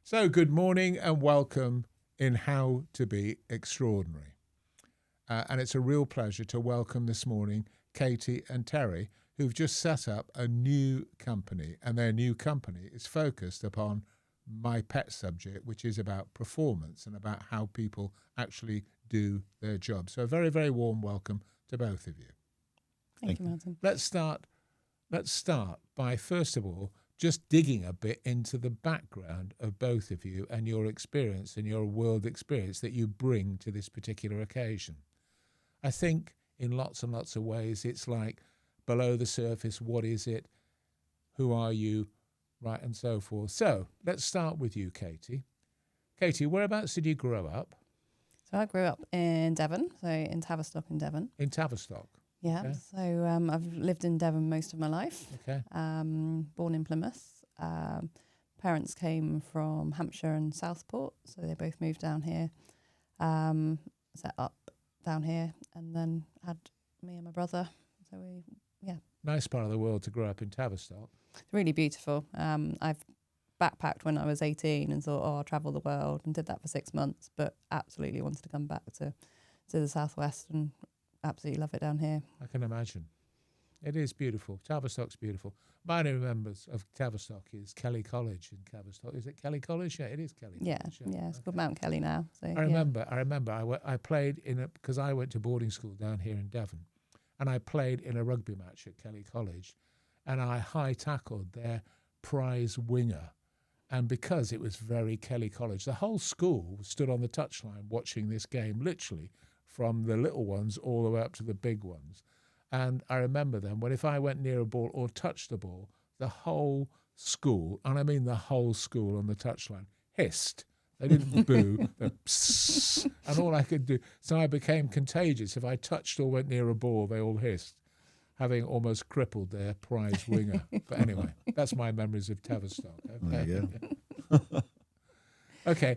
So good morning and welcome in How to Be Extraordinary. And it's a real pleasure to welcome this morning Katie and Terry, who've just set up a new company. And their new company is focused upon my pet subject, which is about performance and about how people actually do their job. So a very, very warm welcome to both of you. Thank you, Martin. Let's start by, first of all, just digging a bit into the background of both of you and your experience and your world experience that you bring to this particular occasion. I think in lots and lots of ways it's like below the surface, what is it, who are you, right, and so forth. So let's start with you, Katie. Katie, whereabouts did you grow up? So I grew up in Devon, so in Tavistock in Devon. In Tavistock. Yeah, Okay. so I've lived in Devon most of my life. Okay. Born in Plymouth. Parents came from Hampshire and Southport, so they both moved down here, set up down here, and then had me and my brother. So Nice part of the world to grow up in Tavistock. It's really beautiful. I've backpacked when I was 18 and thought, I'll travel the world, and did that for 6 months, but absolutely wanted to come back to the southwest and absolutely love it down here. I can imagine. It is beautiful. Tavistock's beautiful. My only remembrance of Tavistock is Kelly College in Tavistock. Is it Kelly College? Yeah, it is Kelly College. Yeah, it's called Mount Kelly now. So I remember. I played because I went to boarding school down here in Devon, and I played in a rugby match at Kelly College, and I high tackled their prize winger. And because it was very Kelly College, the whole school stood on the touchline watching this game, literally from the little ones all the way up to the big ones. And I remember then when if I went near a ball or touched the ball, the whole school, and I mean the whole school on the touchline, hissed. They didn't boo, they psst, and all I could do. So I became contagious. If I touched or went near a ball, they all hissed, having almost crippled their prize winger. But anyway, that's my memories of Tavistock. Okay. There you go. Okay.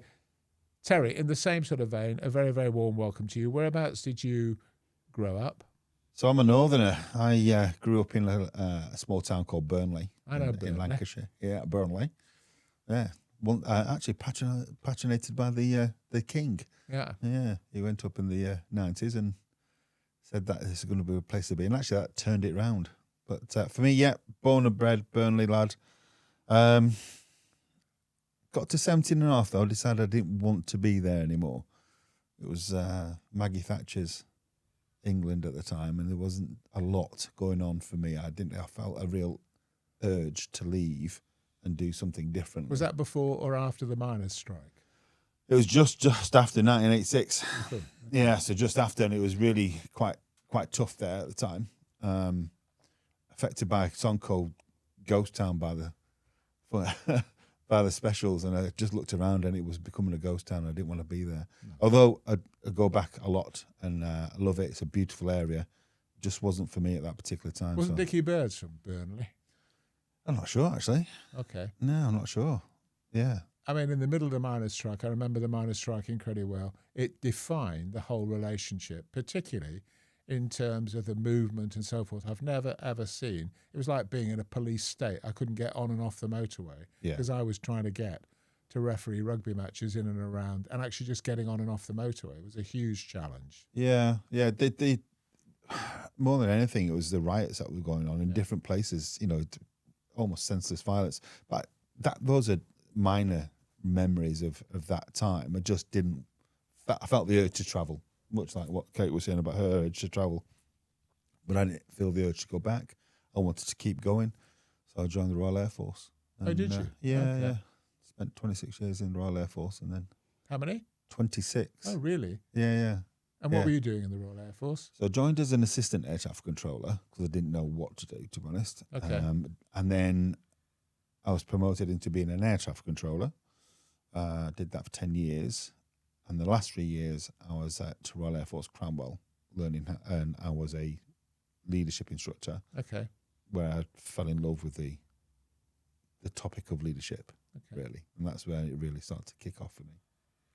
Terry, in the same sort of vein, a very, very warm welcome to you. Whereabouts did you grow up? So I'm a northerner. I grew up in a small town called Burnley. I know in Burnley. Lancashire. Yeah, Burnley. Yeah. Well, actually patronated by the king. Yeah. Yeah. He went up in the 90s and said that this is going to be a place to be. And actually that turned it round. But for me, yeah, born and bred Burnley lad. Got to 17 and a half, though. I decided I didn't want to be there anymore. It was Maggie Thatcher's England at the time, and there wasn't a lot going on for me. I felt a real urge to leave and do something different. Was that before or after the miners' strike? It was just after 1986. Yeah, so just after, and it was really quite tough there at the time. Affected by a song called Ghost Town by the Specials, and I just looked around and it was becoming a ghost town. I didn't want to be there. No. Although I go back a lot and I love it. It's a beautiful area. Just wasn't for me at that particular time. Wasn't Dickie Birds from Burnley? I'm not sure, actually. Okay. No, I'm not sure. Yeah. I mean, in the middle of the miners' strike, I remember the miners' strike incredibly well. It defined the whole relationship, particularly in terms of the movement and so forth. I've never, ever seen. It was like being in a police state. I couldn't get on and off the motorway because I was trying to get to referee rugby matches in and around, and actually just getting on and off the motorway was a huge challenge. Yeah. They more than anything, it was the riots that were going on in different places, almost senseless violence. But those are minor memories of that time. I felt the urge to travel. Much like what Kate was saying about her urge to travel. But I didn't feel the urge to go back. I wanted to keep going. So I joined the Royal Air Force. And, did you? Yeah. Spent 26 years in the Royal Air Force and then... How many? 26. Oh, really? Yeah. And what were you doing in the Royal Air Force? So I joined as an assistant air traffic controller because I didn't know what to do, to be honest. Okay. And then I was promoted into being an air traffic controller. Did that for 10 years. And the last 3 years, I was at Royal Air Force Cranwell learning, and I was a leadership instructor. Okay. Where I fell in love with the topic of leadership, really. And that's where it really started to kick off for me.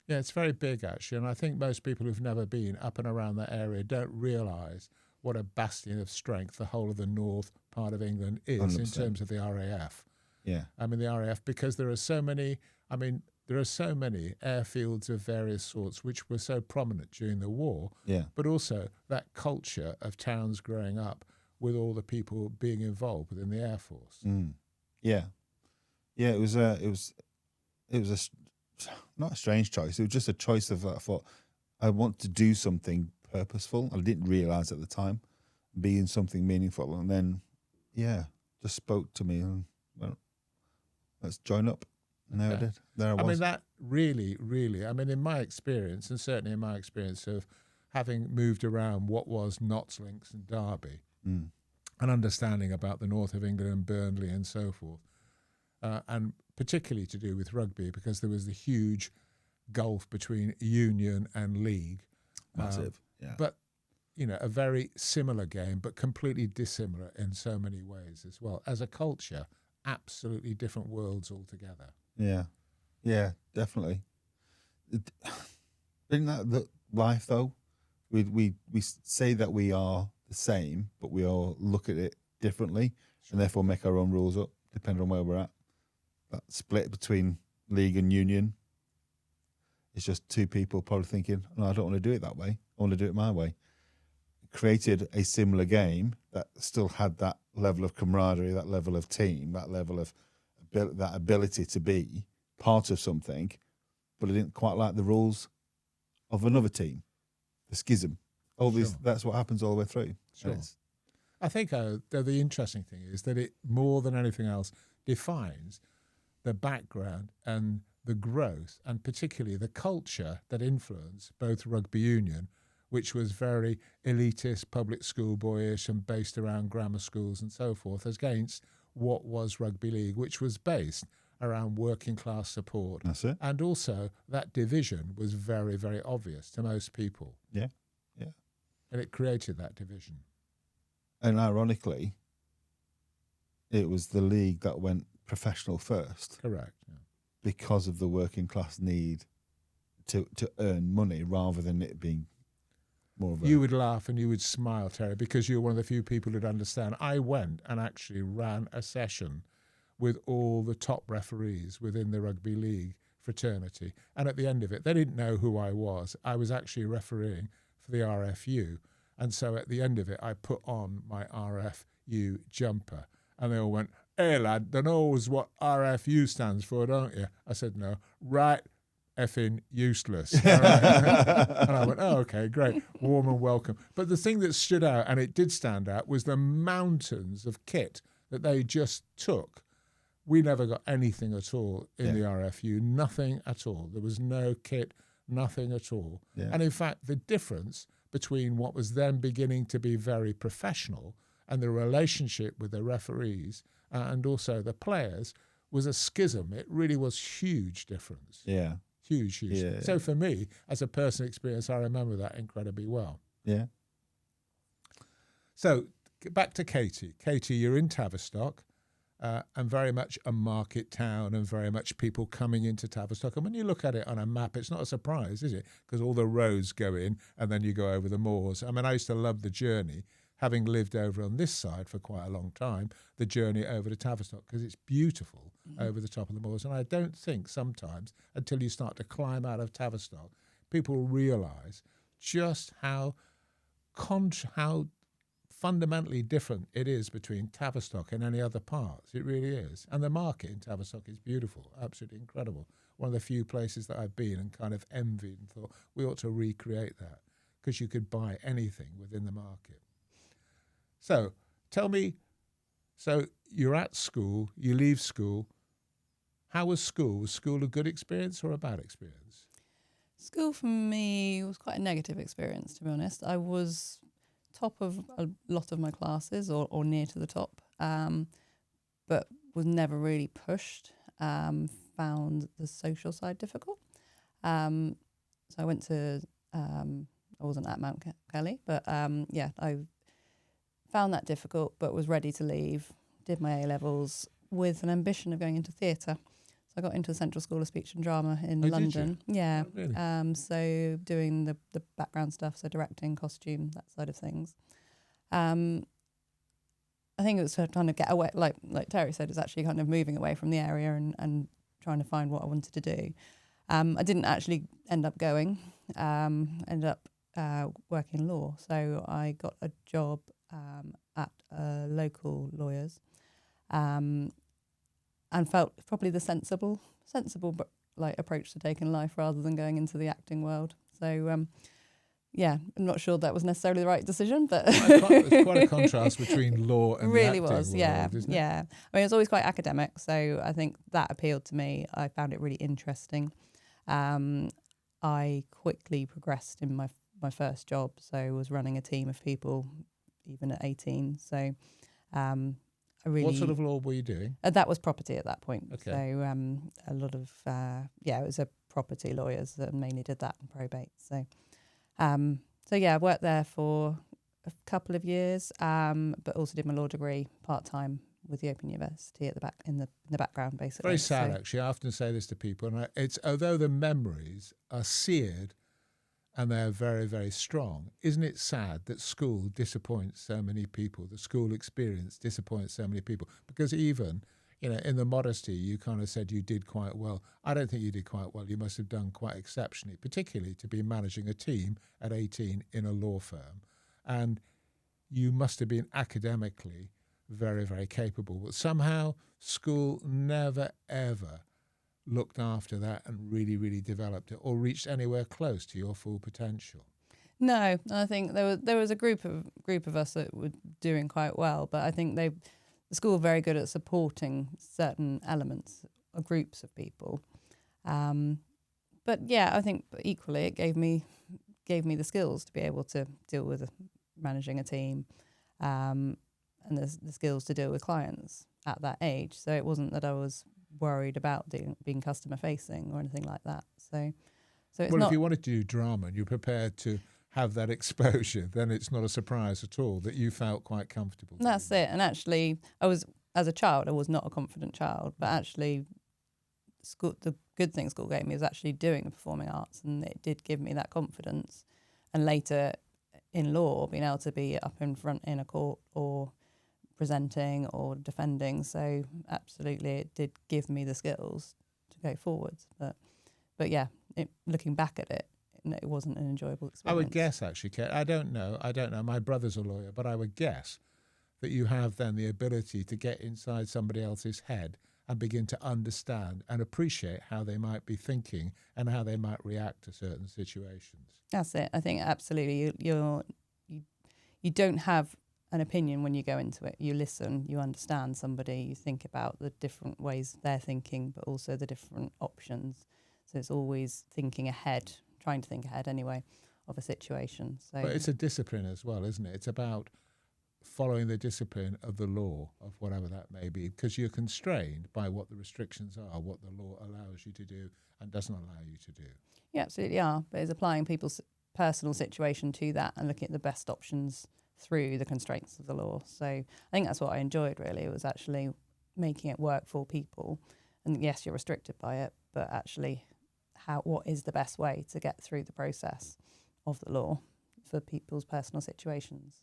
Yeah, it's very big, actually. And I think most people who've never been up and around that area don't realise what a bastion of strength the whole of the north part of England is 100%. In terms of the RAF. Yeah. I mean, the RAF, because there are so many, I mean, there are so many airfields of various sorts which were so prominent during the war, Yeah. but also that culture of towns growing up with all the people being involved within the Air Force. Yeah. Yeah, it was not a strange choice. It was just a choice of, I thought, I want to do something purposeful. I didn't realise at the time, being something meaningful. And then, just spoke to me and went, let's join up. And there I did. There I was. I mean, that really, really, I mean, in my experience, and certainly in my experience of having moved around what was Notts, Links and Derby, and understanding about the north of England and Burnley and so forth, and particularly to do with rugby, because there was the huge gulf between Union and League. Massive, yeah. But, you know, a very similar game, but completely dissimilar in so many ways as well. As a culture, absolutely different worlds altogether. Yeah, definitely. Isn't that the life, though? We say that we are the same, but we all look at it differently, and therefore make our own rules up, depending on where we're at. That split between League and Union, it's just two people probably thinking, no, I don't want to do it that way. I want to do it my way. Created a similar game that still had that level of camaraderie, that level of team, that level of that ability to be part of something, but I didn't quite like the rules of another team, the schism. All these, that's what happens all the way through. Sure. I think the interesting thing is that it, more than anything else, defines the background and the growth, and particularly the culture that influenced both rugby union, which was very elitist, public school boyish and based around grammar schools and so forth, against what was rugby league, which was based around working class support. That's it. And also that division was very, very obvious to most people. Yeah. And it created that division. And ironically, it was the league that went professional first. Correct. Yeah. Because of the working class need to earn money rather than it being more of a... You would laugh and you would smile, Terry, because you're one of the few people who'd understand. I went and actually ran a session with all the top referees within the rugby league fraternity. And at the end of it, they didn't know who I was. I was actually refereeing for the RFU. And so at the end of it, I put on my RFU jumper. And they all went, "Hey, lad, they knows what RFU stands for, don't you?" I said, "No." "Right, effing useless." And I went, "Oh, okay, great. Warm and welcome." But the thing that stood out, and it did stand out, was the mountains of kit that they just took. We never got anything at all in the RFU, nothing at all. There was no kit, nothing at all. Yeah. And in fact, the difference between what was then beginning to be very professional and the relationship with the referees and also the players was a schism. It really was huge difference. Yeah. Huge. Yeah. So for me, as a personal experience, I remember that incredibly well. Yeah. So back to Katie. Katie, you're in Tavistock. And very much a market town and very much people coming into Tavistock. And when you look at it on a map, it's not a surprise, is it? Because all the roads go in and then you go over the moors. I mean, I used to love the journey, having lived over on this side for quite a long time, the journey over to Tavistock, because it's beautiful over the top of the moors. And I don't think sometimes, until you start to climb out of Tavistock, people realise just how fundamentally different it is between Tavistock and any other parts. It really is. And the market in Tavistock is beautiful, absolutely incredible. One of the few places that I've been and kind of envied and thought we ought to recreate that, because you could buy anything within the market. So tell me, so you're at school, you leave school. How was school? Was school a good experience or a bad experience? School for me was quite a negative experience, to be honest. I was top of a lot of my classes or near to the top, but was never really pushed. Found the social side difficult. So I went to, I wasn't at Mount Kelly, but I found that difficult, but was ready to leave. Did my A-levels with an ambition of going into theatre. So I got into the Central School of Speech and Drama in London. Did you? Yeah. Oh, really? So doing the background stuff, so directing, costume, that side of things. I think it was to kind of get away, like Terry said, it's actually kind of moving away from the area and trying to find what I wanted to do. I didn't actually end up going. Ended up working law. So I got a job at local lawyers, and felt probably the sensible but like approach to take in life rather than going into the acting world. So yeah, I'm not sure that was necessarily the right decision, but it's quite a contrast between law and really the acting was, world, yeah, isn't it? yeah. I mean, it's always quite academic, so I think that appealed to me. I found it really interesting. I quickly progressed in my first job, so I was running a team of people, even at 18. So I really. What sort of law were you doing? That was property at that point. Okay. So a lot of it was a property lawyers that mainly did that and probate. So I worked there for a couple of years, but also did my law degree part time with the Open University at the back in the background, basically. Very sad, actually. I often say this to people, and it's although the memories are seared and they're very, very strong, isn't it sad that school disappoints so many people? The school experience disappoints so many people because even, in the modesty, you kind of said you did quite well. I don't think you did quite well. You must have done quite exceptionally, particularly to be managing a team at 18 in a law firm, and you must have been academically very, very capable. But somehow school never, ever looked after that and really, really developed it or reached anywhere close to your full potential. No, I think there was a group of us that were doing quite well, but I think the school were very good at supporting certain elements or groups of people. But yeah, I think equally it gave me the skills to be able to deal with managing a team, and the skills to deal with clients at that age. So it wasn't that I was worried about being customer facing or anything like that. So it's well, not. If you wanted to do drama and you're prepared to have that exposure, then it's not a surprise at all that you felt quite comfortable. That's it. And actually, as a child, I was not a confident child, but actually, the good thing school gave me was actually doing the performing arts, and it did give me that confidence. And later, in law, being able to be up in front in a court or presenting or defending. So absolutely, it did give me the skills to go forwards. But yeah, looking back at it, it wasn't an enjoyable experience. I would guess, actually, Kate, I don't know. My brother's a lawyer, but I would guess that you have then the ability to get inside somebody else's head and begin to understand and appreciate how they might be thinking and how they might react to certain situations. That's it. I think absolutely you don't have an opinion when you go into it. You listen, you understand somebody, you think about the different ways they're thinking, but also the different options. So it's always thinking ahead, trying to think ahead anyway, of a situation. So, but it's a discipline as well, isn't it? It's about following the discipline of the law, of whatever that may be, because you're constrained by what the restrictions are, what the law allows you to do and doesn't allow you to do. You absolutely are, but it's applying people's personal situation to that and looking at the best options through the constraints of the law. So I think that's what I enjoyed, really. It was actually making it work for people. And yes, you're restricted by it, but actually what is the best way to get through the process of the law for people's personal situations.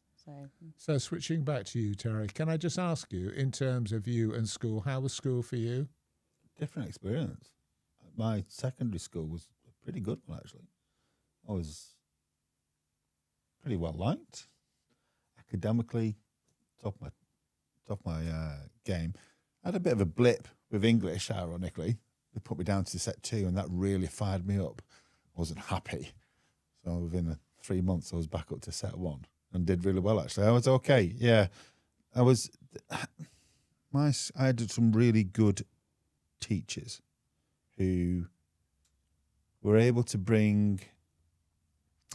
So switching back to you, Terry, can I just ask you, in terms of you and school, how was school for you? Different experience. My secondary school was a pretty good one, actually. I was pretty well liked. Academically, top of my game. I had a bit of a blip with English, ironically. They put me down to set 2, and that really fired me up. I wasn't happy. So within 3 months, I was back up to set 1 and did really well, actually. I was okay, yeah. I had some really good teachers who were able to bring,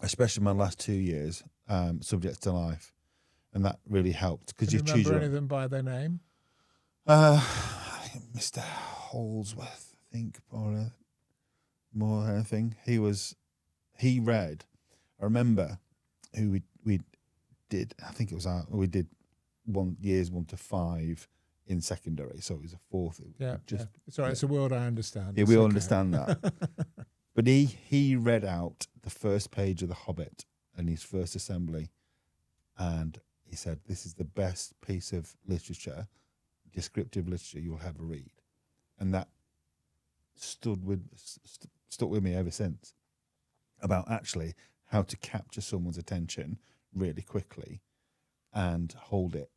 especially my last 2 years, subjects to life. And that really helped because you choose. Remember any of them by their name? Mr. Holsworth, I think, or more than anything. He read. I remember who we did. I think it was we did years 1 to 5 in secondary, so it was a 4th. Sorry, it's a word I understand. Yeah, we all understand that. But he read out the first page of The Hobbit in his first assembly, and he said, "This is the best piece of literature, descriptive literature you'll ever read." And that stuck with me ever since, about actually how to capture someone's attention really quickly and hold it.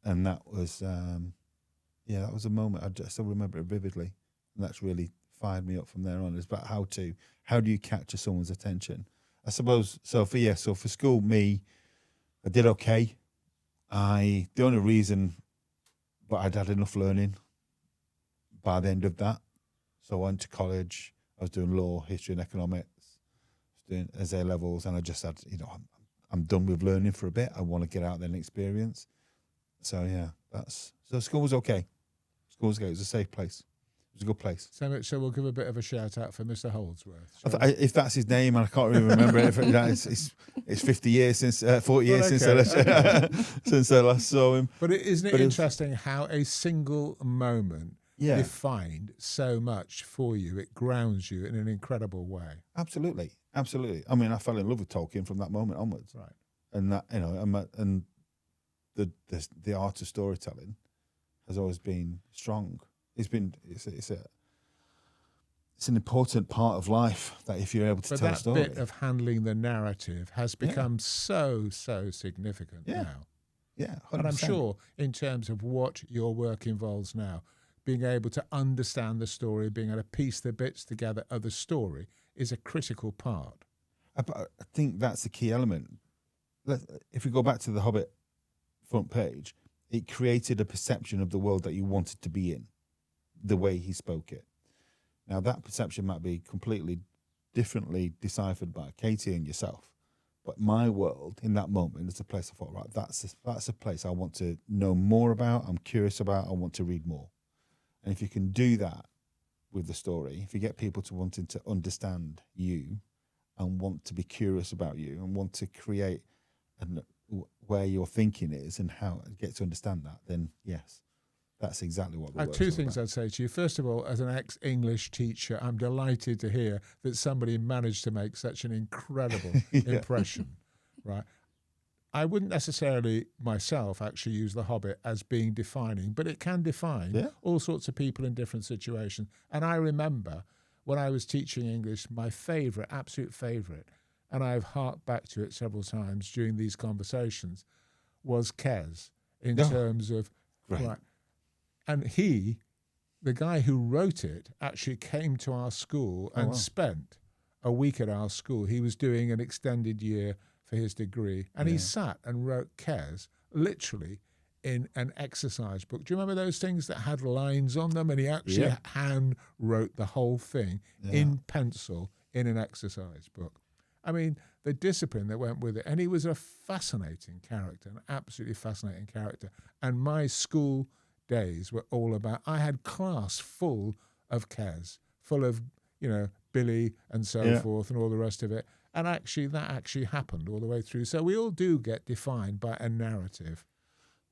And that was, that was a moment. I still remember it vividly. And that's really fired me up from there on. It's about how do you capture someone's attention? I suppose, so for school, I did okay. The only reason, but I'd had enough learning by the end of that. So I went to college. I was doing law, history and economics, doing as A levels, and I just had, I'm done with learning for a bit. I want to get out there and experience. So yeah, so school was okay. School was okay. It was a safe place. It was a good place. So we'll give a bit of a shout out for Mr. Holdsworth. If that's his name, and I can't really remember it. It's 50 years since, 40 years since I last saw him. But isn't it interesting how a single moment defined so much for you? It grounds you in an incredible way. Absolutely. I mean, I fell in love with Tolkien from that moment onwards. Right. And that, and the art of storytelling has always been strong. It's an important part of life, that if you're able to tell a story. That bit of handling the narrative has become so significant now. Yeah, 100%. And I'm sure in terms of what your work involves now, being able to understand the story, being able to piece the bits together of the story is a critical part. I think that's the key element. If we go back to the Hobbit front page, it created a perception of the world that you wanted to be in, the way he spoke it. Now, that perception might be completely differently deciphered by Katie and yourself, but my world in that moment is a place I thought, right, that's a place I want to know more about, I'm curious about, I want to read more. And if you can do that with the story, if you get people to wanting to understand you and want to be curious about you and want to create where your thinking is and how to get to understand that, then yes, that's exactly what the work's two all things about. I'd say to you. First of all, as an ex-English teacher, I'm delighted to hear that somebody managed to make such an incredible impression, right? I wouldn't necessarily myself actually use The Hobbit as being defining, but it can define all sorts of people in different situations. And I remember when I was teaching English, my absolute favourite, and I've harked back to it several times during these conversations, was Kes in terms of... Right. And the guy who wrote it, actually came to our school and spent a week at our school. He was doing an extended year for his degree, and he sat and wrote Kes literally in an exercise book. Do you remember those things that had lines on them? And he actually hand wrote the whole thing in pencil in an exercise book. I mean, the discipline that went with it. And he was a fascinating character, an absolutely fascinating character. And my school days were all about, I had class full of Kes, full of, Billy and so forth and all the rest of it. And that actually happened all the way through. So we all do get defined by a narrative.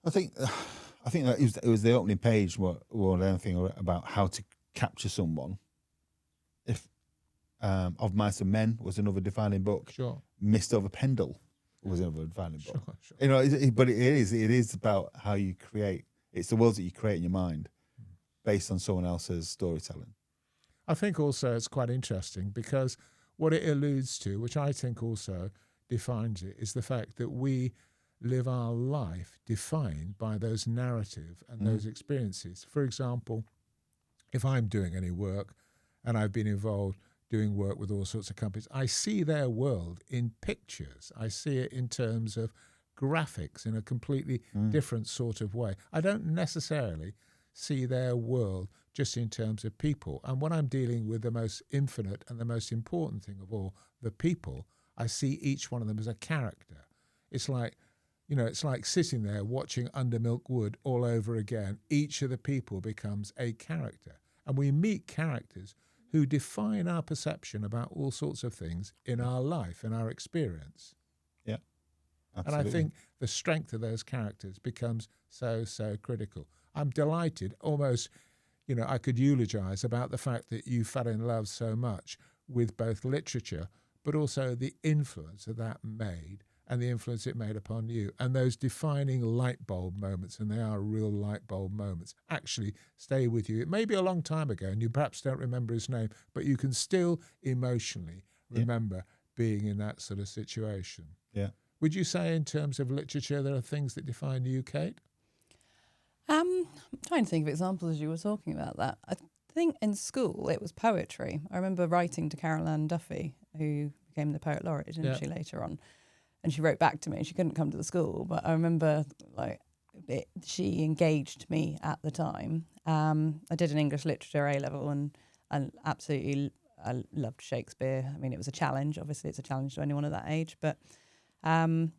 I think that it was the opening page more than anything about how to capture someone. If Of Mice and Men was another defining book. Sure. Mist Over Pendle was another defining book. Sure. But it is about how you create. It's the worlds that you create in your mind based on someone else's storytelling. I think also it's quite interesting because what it alludes to, which I think also defines it, is the fact that we live our life defined by those narrative and those experiences. For example, if I'm doing any work and I've been involved doing work with all sorts of companies, I see their world in pictures. I see it in terms of graphics in a completely different sort of way. I don't necessarily see their world just in terms of people. And when I'm dealing with the most infinite and the most important thing of all, the people, I see each one of them as a character. It's like, it's like sitting there watching Under Milk Wood all over again. Each of the people becomes a character. And we meet characters who define our perception about all sorts of things in our life, in our experience. Yeah, absolutely. And I think the strength of those characters becomes so critical. I'm delighted, almost, I could eulogize about the fact that you fell in love so much with both literature, but also the influence that made and the influence it made upon you. And those defining light bulb moments, and they are real light bulb moments, actually stay with you. It may be a long time ago and you perhaps don't remember his name, but you can still emotionally remember being in that sort of situation. Yeah. Would you say in terms of literature there are things that define you, Kate? I'm trying to think of examples as you were talking about that. I think in school it was poetry. I remember writing to Carol Ann Duffy, who became the Poet Laureate, didn't she, later on? And she wrote back to me. She couldn't come to the school, but I remember she engaged me at the time. I did an English literature A-level and I loved Shakespeare. I mean, it was a challenge. Obviously, it's a challenge to anyone at that age. But I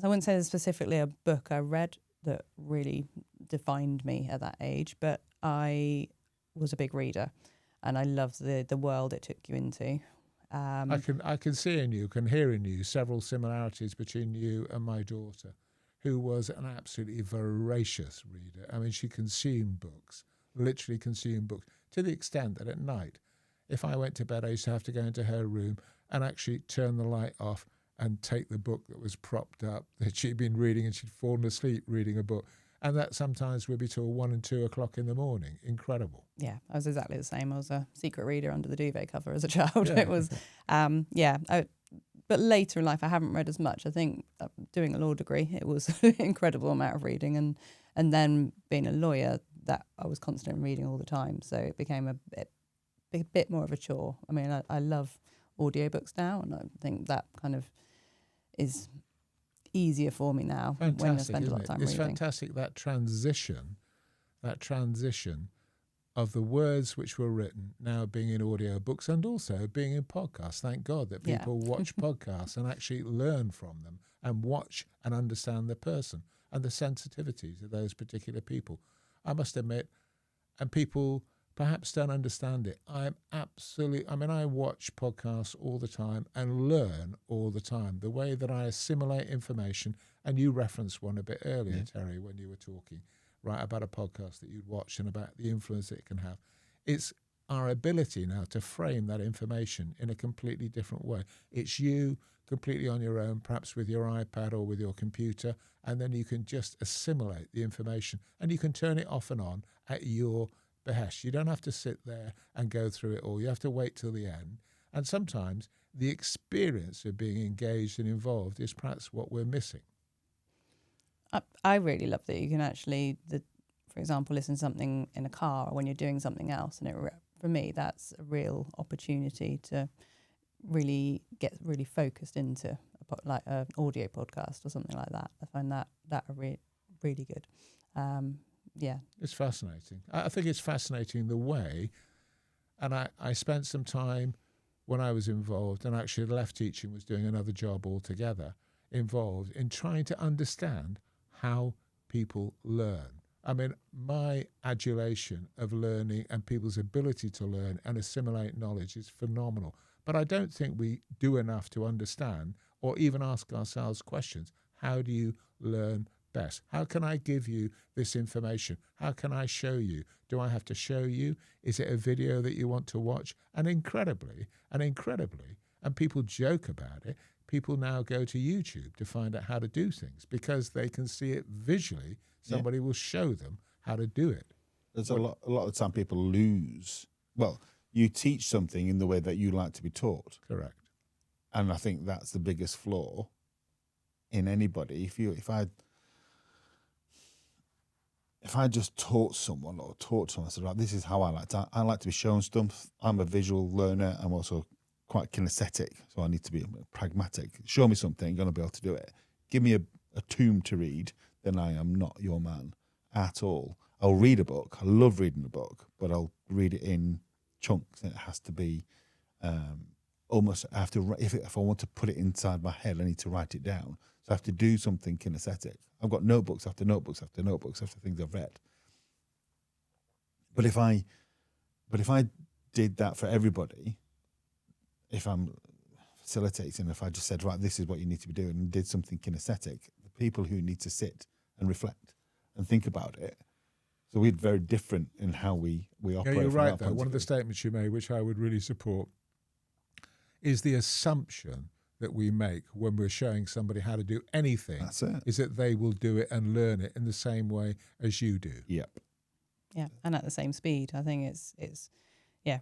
wouldn't say there's specifically a book I read that really defined me at that age, but I was a big reader and I loved the world it took you into. I can see in you, can hear in you several similarities between you and my daughter, who was an absolutely voracious reader. I mean, she consumed books, literally consumed books, to the extent that at night, if I went to bed, I used to have to go into her room and actually turn the light off and take the book that was propped up that she'd been reading, and she'd fallen asleep reading a book. And that sometimes would be till 1 and 2 o'clock in the morning. Incredible. Yeah, I was exactly the same. I was a secret reader under the duvet cover as a child. Yeah. It was, but later in life, I haven't read as much. I think doing a law degree, it was an incredible amount of reading. And then being a lawyer, that I was constantly reading all the time. So it became a bit more of a chore. I mean, I love audiobooks now, and I think that kind of is easier for me now. Fantastic, when I spend a lot of time it's reading. fantastic, that transition of the words which were written now being in audio books and also being in podcasts. Thank God that people watch podcasts and actually learn from them and watch and understand the person and the sensitivities of those particular people. I must admit, and people perhaps don't understand it, I watch podcasts all the time and learn all the time. The way that I assimilate information, and you referenced one a bit earlier, Terry, when you were talking, right, about a podcast that you'd watched and about the influence it can have. It's our ability now to frame that information in a completely different way. It's you completely on your own, perhaps with your iPad or with your computer, and then you can just assimilate the information and you can turn it off and on at your behest. You don't have to sit there and go through it all. You have to wait till the end. And sometimes the experience of being engaged and involved is perhaps what we're missing. I really love that you can actually, for example, listen to something in a car or when you're doing something else. And for me, that's a real opportunity to really get really focused into like an audio podcast or something like that. I find that really good. Yeah. It's fascinating. I think it's fascinating the way, and I spent some time when I was involved, and actually left teaching, was doing another job altogether, involved in trying to understand how people learn. I mean, my adulation of learning and people's ability to learn and assimilate knowledge is phenomenal. But I don't think we do enough to understand or even ask ourselves questions. How do you learn best? How can I give you this information? How can I show you? Do I have to show you? Is it a video that you want to watch? And incredibly, and people joke about it, people now go to YouTube to find out how to do things because they can see it visually. Somebody will show them how to do it. There's a lot of the time people lose. Well, you teach something in the way that you like to be taught. Correct. And I think that's the biggest flaw in anybody. If I just taught someone, I said, right, this is how I like to be shown stuff. I'm a visual learner. I'm also quite kinesthetic, so I need to be pragmatic. Show me something, I'm going to be able to do it. Give me a tome to read, then I am not your man at all. I'll read a book. I love reading a book, but I'll read it in chunks. It has to be almost, I have to, if I want to put it inside my head, I need to write it down. So I have to do something kinesthetic. I've got notebooks after notebooks after notebooks after things I've read. But if I did that for everybody, if I'm facilitating, if I just said, right, this is what you need to be doing, and did something kinesthetic, the people who need to sit and reflect and think about it. So we're very different in how we operate. Yeah, you're right, though. One of the statements you made, which I would really support, is the assumption that we make when we're showing somebody how to do anything That's it. is that they will do it and learn it in the same way as you do. Yep. Yeah, and at the same speed. I think it's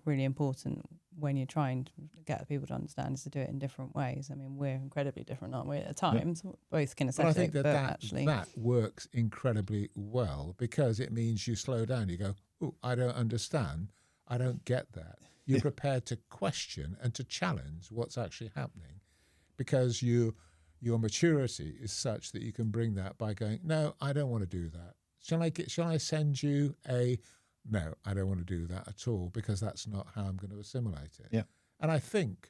really important when you're trying to get people to understand is to do it in different ways. I mean, we're incredibly different, aren't we, at times? Yep. Both kinesthetic, but I think actually that works incredibly well because it means you slow down. You go, oh, I don't understand. I don't get that. You're prepared to question and to challenge what's actually happening because your maturity is such that you can bring that by going, no, I don't want to do that. Shall I send you a... No, I don't want to do that at all because that's not how I'm going to assimilate it. Yeah. And I think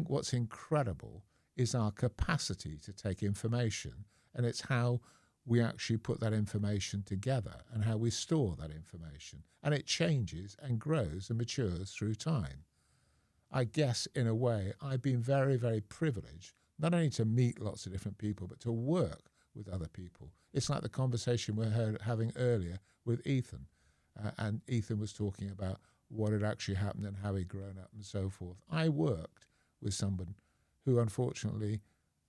what's incredible is our capacity to take information, and it's how we actually put that information together and how we store that information. And it changes and grows and matures through time. I guess in a way I've been very, very privileged, not only to meet lots of different people, but to work with other people. It's like the conversation we're having earlier with Ethan. And Ethan was talking about what had actually happened and how he'd grown up and so forth. I worked with someone who unfortunately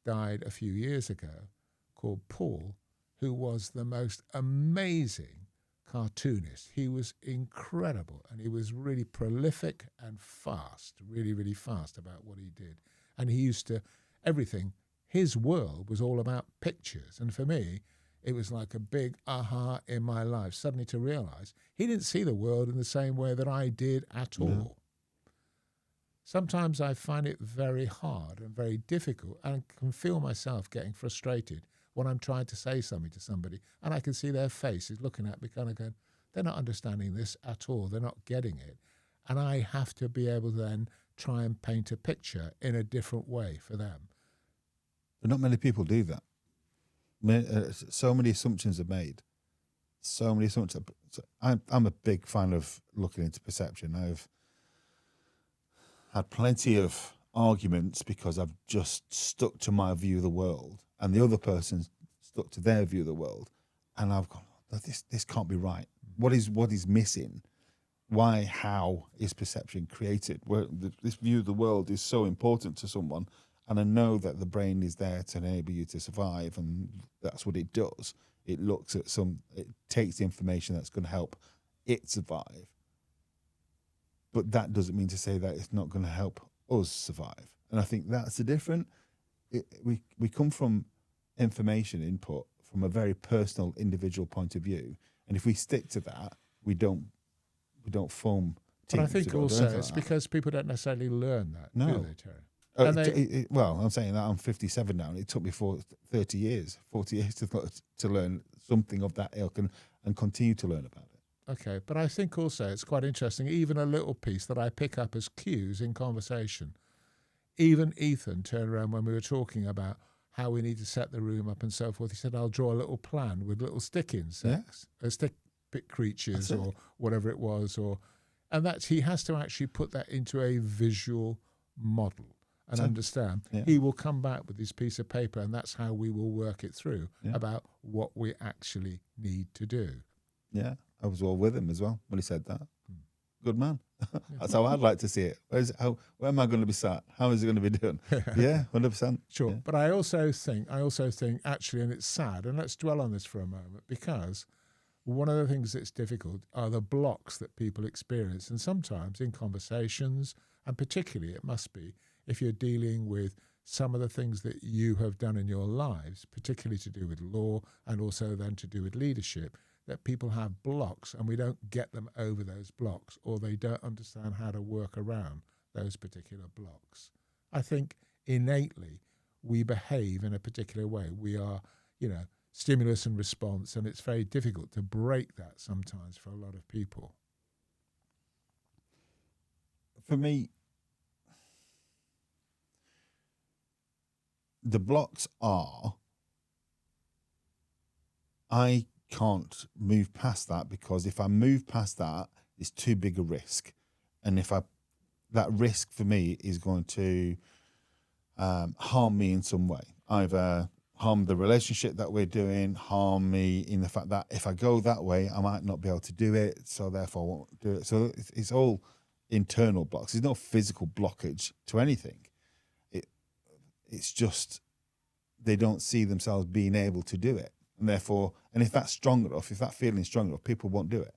died a few years ago called Paul, who was the most amazing cartoonist. He was incredible and he was really prolific and fast, really, really fast about what he did. And he used to, everything, his world was all about pictures. And for me, it was like a big aha in my life, suddenly to realize he didn't see the world in the same way that I did at all. Sometimes I find it very hard and very difficult and can feel myself getting frustrated when I'm trying to say something to somebody and I can see their faces looking at me kind of going, they're not understanding this at all, they're not getting it. And I have to be able to then try and paint a picture in a different way for them. But not many people do that. So many assumptions are made. So many assumptions. I'm a big fan of looking into perception. I've had plenty of arguments because I've just stuck to my view of the world and the other person stuck to their view of the world. And I've gone, this can't be right. What is missing? Why, how is perception created? This view of the world is so important to someone. And I know that the brain is there to enable you to survive, and that's what it does. It looks at it takes the information that's going to help it survive. But that doesn't mean to say that it's not going to help us survive. And I think that's the difference. We come from information input from a very personal, individual point of view, and if we stick to that, we don't form teams. But I think also it's because people don't necessarily learn that, do they, Terry? Well, I'm saying that I'm 57 now, and it took me 40 years to learn something of that ilk and continue to learn about it. Okay, but I think also it's quite interesting, even a little piece that I pick up as cues in conversation. Even Ethan turned around when we were talking about how we need to set the room up and so forth. He said, I'll draw a little plan with little stick insects, stick creatures or whatever it was. And that's, he has to actually put that into a visual model. And understand, he will come back with this piece of paper and that's how we will work it through about what we actually need to do. Yeah, I was all with him as well when he said that. Good man. That's how I'd like to see it. Where am I going to be sat? How is it going to be done? Yeah, 100%. Sure. Yeah. But I also think actually, and it's sad, and let's dwell on this for a moment, because one of the things that's difficult are the blocks that people experience. And sometimes in conversations, and particularly it must be, if you're dealing with some of the things that you have done in your lives, particularly to do with law and also then to do with leadership, that people have blocks and we don't get them over those blocks, or they don't understand how to work around those particular blocks. I think innately we behave in a particular way. We are, stimulus and response, and it's very difficult to break that sometimes for a lot of people. For me, the blocks are, I can't move past that, because if I move past that, it's too big a risk. And that risk for me is going to harm me in some way. Either harm the relationship that we're doing, harm me in the fact that if I go that way, I might not be able to do it, so therefore I won't do it. So it's all internal blocks. There's no physical blockage to anything. It's just they don't see themselves being able to do it. And therefore, and if that's strong enough, if that feeling is strong enough, people won't do it.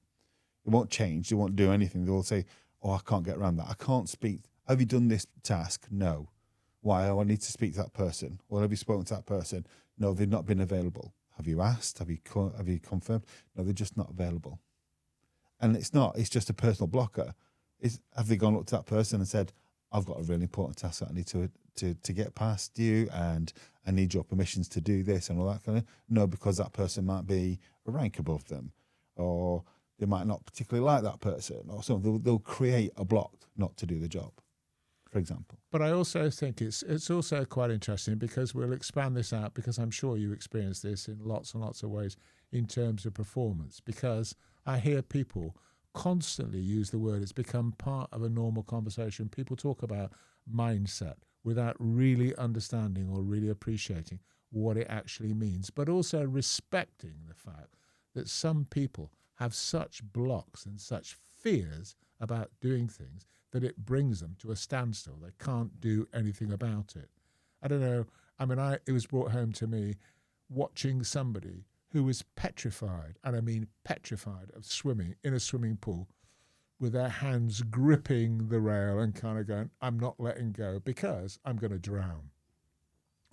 They won't change. They won't do anything. They'll say, oh, I can't get around that. I can't speak. Have you done this task? No. Why? Oh, I need to speak to that person. Well, have you spoken to that person? No, they've not been available. Have you asked? Have you confirmed? No, they're just not available. And it's not. It's just a personal blocker. Have they gone up to that person and said, I've got a really important task that I need to get past you, and I need your permissions to do this and all that kind of. No, because that person might be a rank above them, or they might not particularly like that person, or something. They'll create a block not to do the job, for example. But I also think it's also quite interesting, because we'll expand this out, because I'm sure you experience this in lots and lots of ways in terms of performance, because I hear people constantly use the word. It's become part of a normal conversation. People talk about mindset without really understanding or really appreciating what it actually means, but also respecting the fact that some people have such blocks and such fears about doing things that it brings them to a standstill. They can't do anything about it. I don't know. I mean, it was brought home to me watching somebody who was petrified, and I mean petrified, of swimming in a swimming pool with their hands gripping the rail and kind of going, I'm not letting go because I'm going to drown.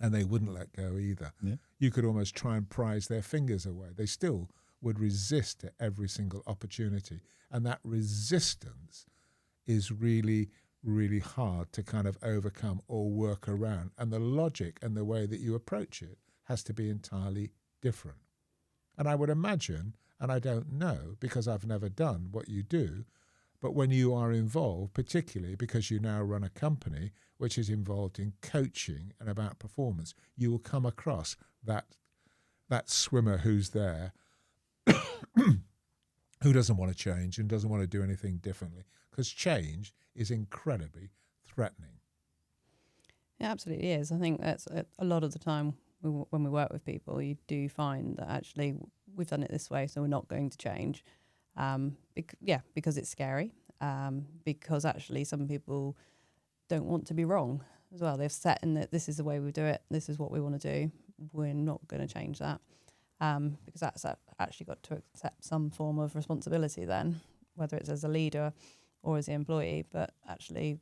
And they wouldn't let go either. Yeah. You could almost try and prise their fingers away. They still would resist at every single opportunity. And that resistance is really, really hard to kind of overcome or work around. And the logic and the way that you approach it has to be entirely different. And I would imagine, and I don't know because I've never done what you do, but when you are involved, particularly because you now run a company which is involved in coaching and about performance, you will come across that swimmer who's there who doesn't want to change and doesn't want to do anything differently, because change is incredibly threatening. It absolutely is. I think that's a lot of the time when we work with people, you do find that actually we've done it this way, so we're not going to change. Because it's scary. Because actually some people don't want to be wrong as well. They've set in that this is the way we do it. This is what we want to do. We're not going to change that. Because that's actually got to accept some form of responsibility then, whether it's as a leader or as the employee. But actually,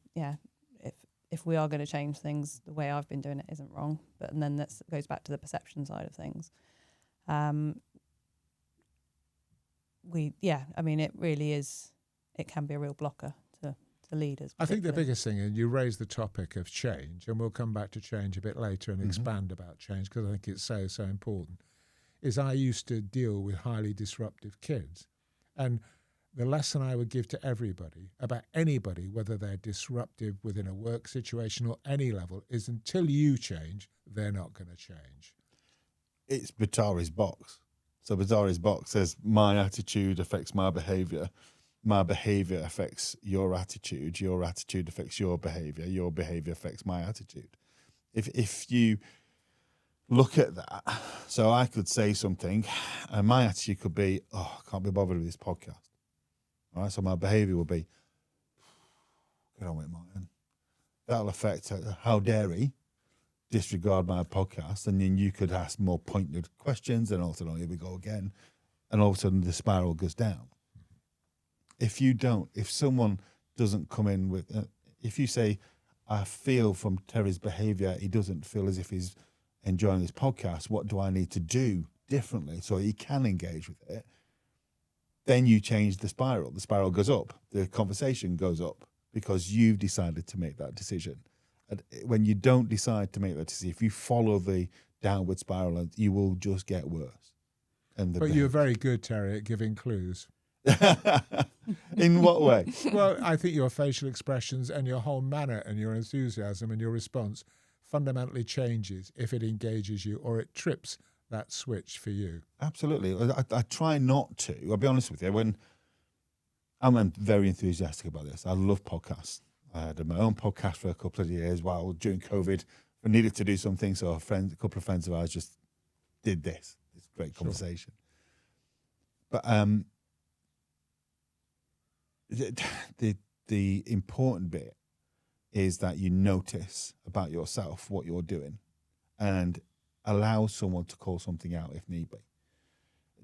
if we are going to change things, the way I've been doing it isn't wrong. And then that goes back to the perception side of things. It really is, it can be a real blocker to leaders. I think the biggest thing, and you raised the topic of change, and we'll come back to change a bit later and expand about change, because I think it's so, so important, is I used to deal with highly disruptive kids. And the lesson I would give to everybody about anybody, whether they're disruptive within a work situation or any level, is until you change, they're not going to change. It's Batari's box. So Batari's box says, my attitude affects my behaviour affects your attitude affects your behaviour affects my attitude. If you look at that, so I could say something, and my attitude could be, oh, I can't be bothered with this podcast. All right, so my behaviour will be, get on with it, Martin. That'll affect how dare he disregard my podcast, and then you could ask more pointed questions, and also, here we go again, and all of a sudden the spiral goes down. If someone doesn't come in with, if you say, I feel from Terry's behaviour, he doesn't feel as if he's enjoying this podcast, what do I need to do differently so he can engage with it? Then you change the spiral. The spiral goes up. The conversation goes up because you've decided to make that decision. And when you don't decide to make that decision, if you follow the downward spiral, you will just get worse. But you're very good, Terry, at giving clues. In what way? Well, I think your facial expressions and your whole manner and your enthusiasm and your response fundamentally changes if it engages you or it trips that switch for you. Absolutely. I try not to. I'll be honest with you. When I'm very enthusiastic about this. I love podcasts. I had my own podcast for a couple of years while during COVID. I needed to do something, so a couple of friends of ours just did this. It's a great conversation. But the important bit is that you notice about yourself what you're doing and allow someone to call something out if need be.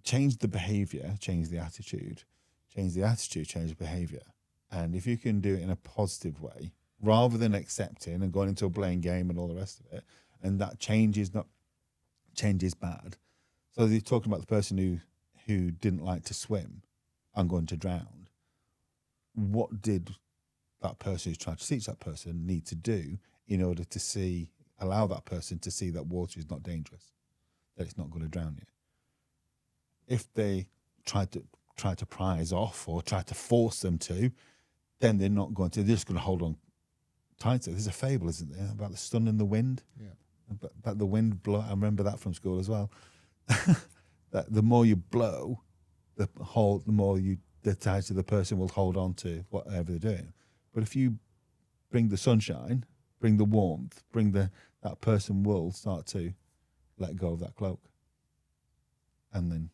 Change the behavior, change the attitude, change the behavior. And if you can do it in a positive way, rather than accepting and going into a blame game and all the rest of it, and that change is bad. So you're talking about the person who didn't like to swim and going to drown. What did that person who's trying to teach that person need to do in order to allow that person to see that water is not dangerous, that it's not going to drown you? If they try to prise off or try to force them to, then they're not going to. They're just going to hold on tighter. There's a fable, isn't there, about the sun and the wind? Yeah. About the wind blow. I remember that from school as well. That the more you blow, the more the tighter the person will hold on to whatever they're doing. But if you bring the sunshine, bring the warmth, that person will start to let go of that cloak. And then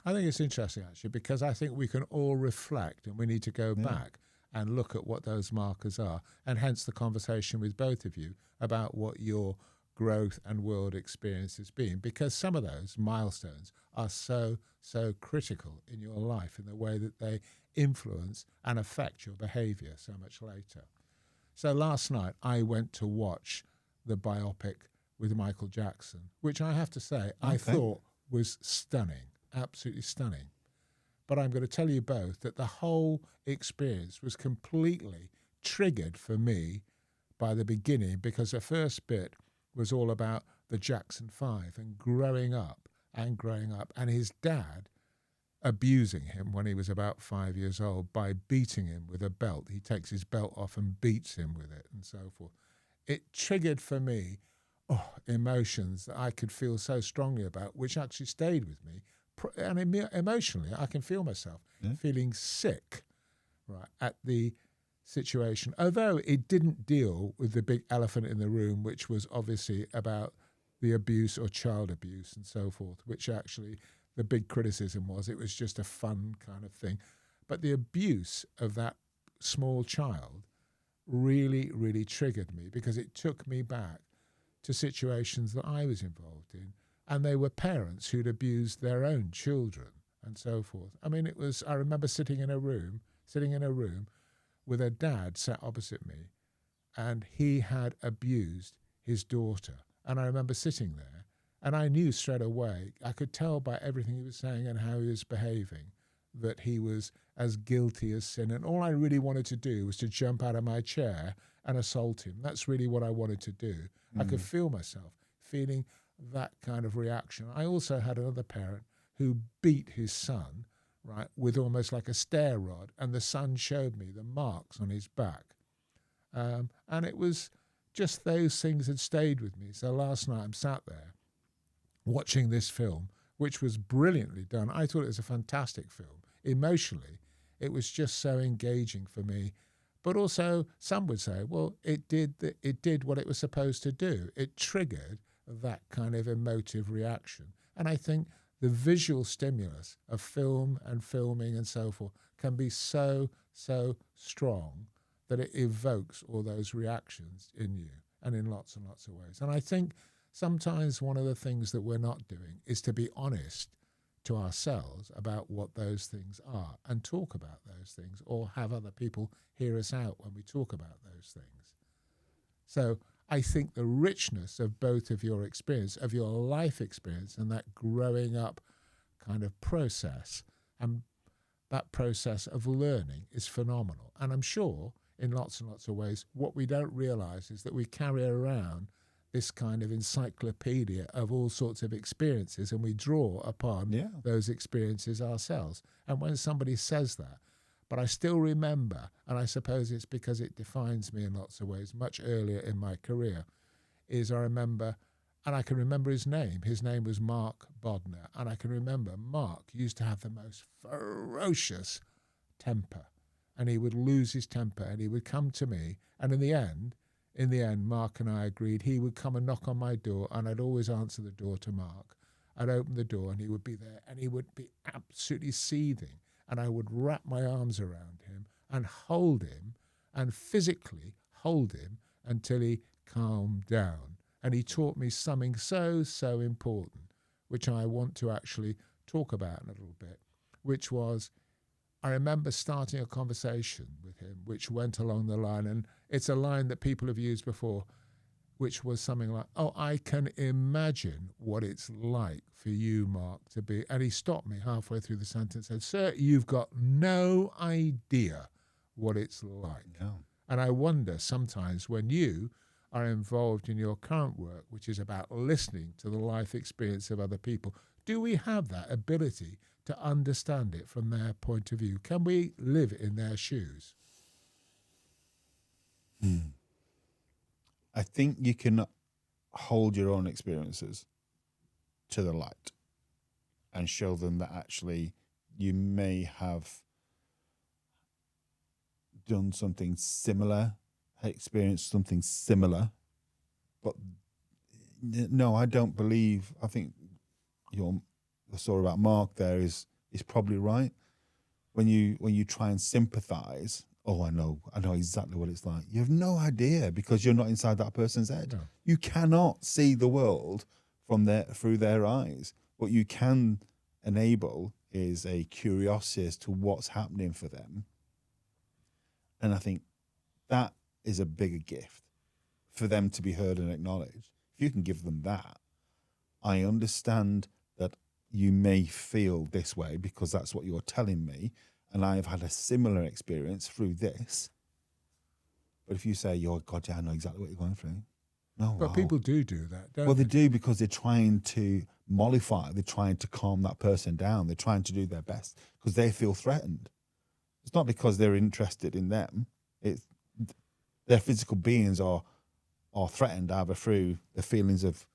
I think it's interesting, actually, because I think we can all reflect and we need to go back and look at what those markers are, and hence the conversation with both of you about what your growth and world experience has been, because some of those milestones are so critical in your life in the way that they influence and affect your behaviour so much later. So last night I went to watch the biopic with Michael Jackson, which I have to say I thought was stunning. Absolutely stunning. But I'm going to tell you both that the whole experience was completely triggered for me by the beginning, because the first bit was all about the Jackson 5 and growing up and his dad abusing him when he was about 5 years old by beating him with a belt. He takes his belt off and beats him with it and so forth. It triggered for me emotions that I could feel so strongly about, which actually stayed with me. And emotionally, I can feel myself feeling sick, right, at the situation. Although it didn't deal with the big elephant in the room, which was obviously about the abuse or child abuse and so forth, which actually the big criticism was it was just a fun kind of thing. But the abuse of that small child really, really triggered me, because it took me back to situations that I was involved in. And they were parents who'd abused their own children and so forth. I mean, I remember sitting in a room with a dad sat opposite me, and he had abused his daughter. And I remember sitting there, and I knew straight away, I could tell by everything he was saying and how he was behaving, that he was as guilty as sin. And all I really wanted to do was to jump out of my chair and assault him. That's really what I wanted to do. I could feel myself feeling that kind of reaction. I also had another parent who beat his son, right, with almost like a stair rod, and the son showed me the marks on his back. And it was just those things had stayed with me. So last night I'm sat there watching this film, which was brilliantly done. I thought it was a fantastic film. Emotionally, it was just so engaging for me. But also, some would say, well, it did what it was supposed to do. It triggered that kind of emotive reaction. And I think the visual stimulus of film and filming and so forth can be so strong that it evokes all those reactions in you, and in lots and lots of ways. And I think sometimes one of the things that we're not doing is to be honest to ourselves about what those things are and talk about those things, or have other people hear us out when we talk about those things. So I think the richness of both of your experience, of your life experience, and that growing up kind of process, and that process of learning is phenomenal. And I'm sure in lots and lots of ways, what we don't realize is that we carry around this kind of encyclopedia of all sorts of experiences, and we draw upon those experiences ourselves. And when somebody says that, but I still remember, and I suppose it's because it defines me in lots of ways, much earlier in my career, is I remember, and I can remember his name. His name was Mark Bodner. And I can remember Mark used to have the most ferocious temper. And he would lose his temper, and he would come to me. And in the end, Mark and I agreed he would come and knock on my door, and I'd always answer the door to Mark. I'd open the door, and he would be there, and he would be absolutely seething. And I would wrap my arms around him and hold him and physically hold him until he calmed down. And he taught me something so important, which I want to actually talk about in a little bit, which was, I remember starting a conversation with him, which went along the line, and it's a line that people have used before, which was something like, oh, I can imagine what it's like for you, Mark, to be, and he stopped me halfway through the sentence and said, sir, you've got no idea what it's like. No. And I wonder sometimes when you are involved in your current work, which is about listening to the life experience of other people, do we have that ability to understand it from their point of view? Can we live in their shoes? I think you can hold your own experiences to the light and show them that actually you may have done something similar, experienced something similar, but no, I don't believe. I think the story about Mark there is probably right. When you try and sympathise, oh, I know exactly what it's like. You have no idea because you're not inside that person's head. No. You cannot see the world through their eyes. What you can enable is a curiosity as to what's happening for them, and I think that is a bigger gift for them to be heard and acknowledged. If you can give them that, I understand that you may feel this way because that's what you're telling me, and I've had a similar experience through this. But if you say, "Oh God, yeah, I know exactly what you're going through," no, But wow. people do that, don't Well, they? they do because they're trying to mollify. They're trying to calm that person down. They're trying to do their best because they feel threatened. It's not because they're interested in them. It's their physical beings are threatened either through the feelings of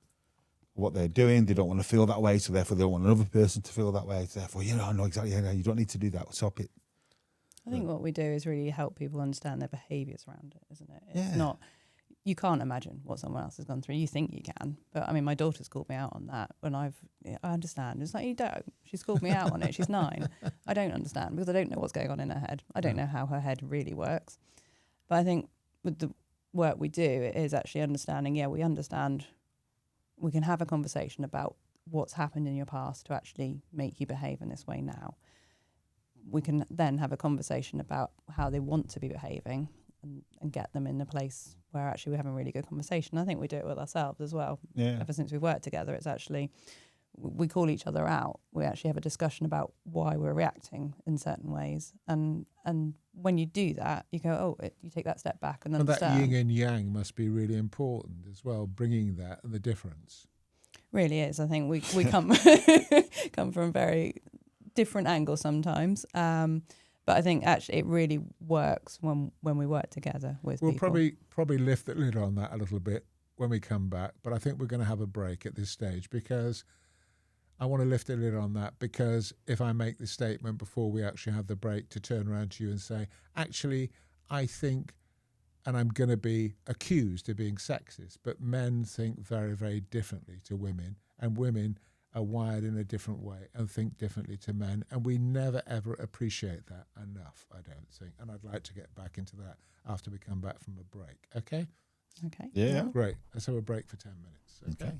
what they're doing. They don't want to feel that way, so therefore they don't want another person to feel that way. So therefore, I know exactly. You don't need to do that. Stop it. I think what we do is really help people understand their behaviours around it, isn't it? It's Yeah. not, you can't imagine what someone else has gone through. You think you can. But I mean, my daughter's called me out on that when I understand. It's like, you don't. She's called me out on it. She's 9. I don't understand because I don't know what's going on in her head. I don't know how her head really works. But I think with the work we do, it is actually understanding, we understand, we can have a conversation about what's happened in your past to actually make you behave in this way now. We can then have a conversation about how they want to be behaving and get them in a place where actually we're having a really good conversation. I think we do it with ourselves as well. Yeah. Ever since we've worked together, it's actually, we call each other out. We actually have a discussion about why we're reacting in certain ways. And when you do that, you go, you take that step back and And that understand. yin and yang must be really important as well, bringing that and the difference. Really is. I think we come come from very different angles sometimes. But I think actually it really works when we work together with people. We'll probably lift the lid on that a little bit when we come back, but I think we're going to have a break at this stage because I want to lift the lid on that, because if I make the statement before we actually have the break to turn around to you and say, actually, I think, and I'm going to be accused of being sexist, but men think very, very differently to women, and women are wired in a different way and think differently to men, and we never ever appreciate that enough, I don't think. And I'd like to get back into that after we come back from a break. Okay? Okay. Yeah. Great. Let's have a break for 10 minutes. Okay.